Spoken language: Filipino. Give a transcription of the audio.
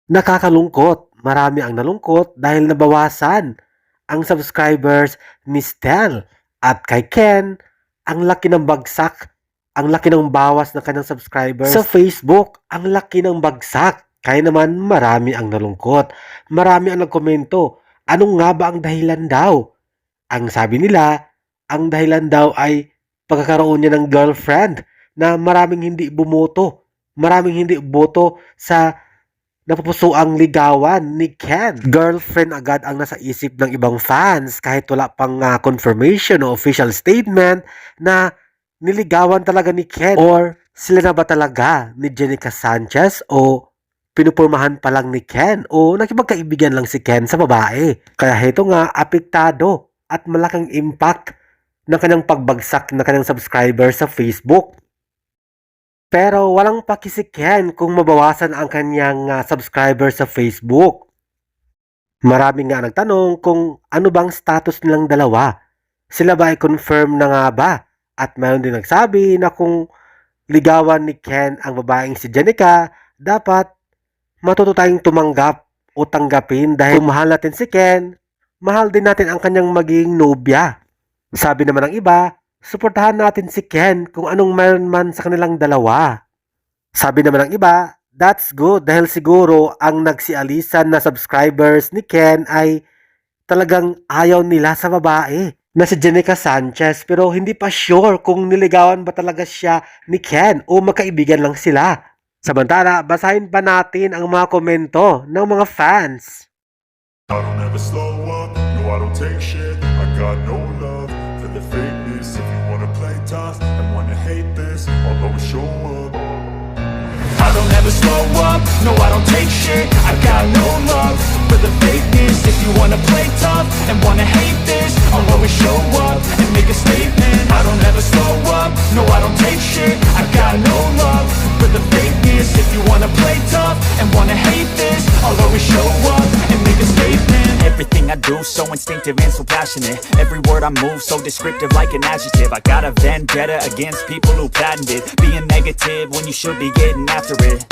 Nakakalungkot, marami ang nalungkot dahil nabawasan ang subscribers ni Stel. At kay Ken, ang laki ng bagsak, ang laki ng bawas ng kanyang subscribers. Sa Facebook, ang laki ng bagsak. Kaya naman marami ang nalungkot. Marami ang nagkomento. Anong nga ba ang dahilan daw? Ang sabi nila, ang dahilan daw ay pagkakaroon niya ng girlfriend na maraming hindi bumoto. Maraming hindi boto sa napupusuang ligawan ni Ken. Girlfriend agad ang nasa isip ng ibang fans kahit wala pang confirmation o official statement na niligawan talaga ni Ken. Or sila na ba talaga ni Jenica Sanchez o pinupurmahan pa lang ni Ken o nakipagkaibigan lang si Ken sa babae. Kaya heto nga, apektado at malaking impact ng kanyang pagbagsak ng kanyang subscriber sa Facebook. Pero walang paki si Ken kung mabawasan ang kanyang subscriber sa Facebook. Marami nga nagtanong kung ano bang status nilang dalawa. Sila ba ay confirm na nga ba? At mayroon din nagsabi na kung ligawan ni Ken ang babaeng si Jenica, dapat matuto tayong tumanggap o tanggapin dahil kung mahal natin si Ken, mahal din natin ang kanyang maging nobya. Sabi naman ng iba, suportahan natin si Ken kung anong mayroon man sa kanilang dalawa. Sabi naman ng iba, that's good dahil siguro ang nagsialisan na subscribers ni Ken ay talagang ayaw nila sa babae na si Jenica Sanchez pero hindi pa sure kung niligawan ba talaga siya ni Ken o magkaibigan lang sila. Samantala, basahin pa natin ang mga komento ng mga fans. I don't ever slow up, no I don't take shit. I got no love for the fakeness. If you wanna play tough and wanna hate this, I'll always show up. I don't ever slow up, no I don't take shit. I got no love for the fakeness. If you wanna play tough and wanna hate this, I'll always show up and make a statement. I don't ever slow up, no I don't take shit. I got no love for the fakeness. If you wanna play tough and wanna hate this, I'll always show up and make a statement. Everything I do so instinctive and so passionate. Every word I move so descriptive like an adjective. I got a vendetta against people who patented being negative when you should be getting after it.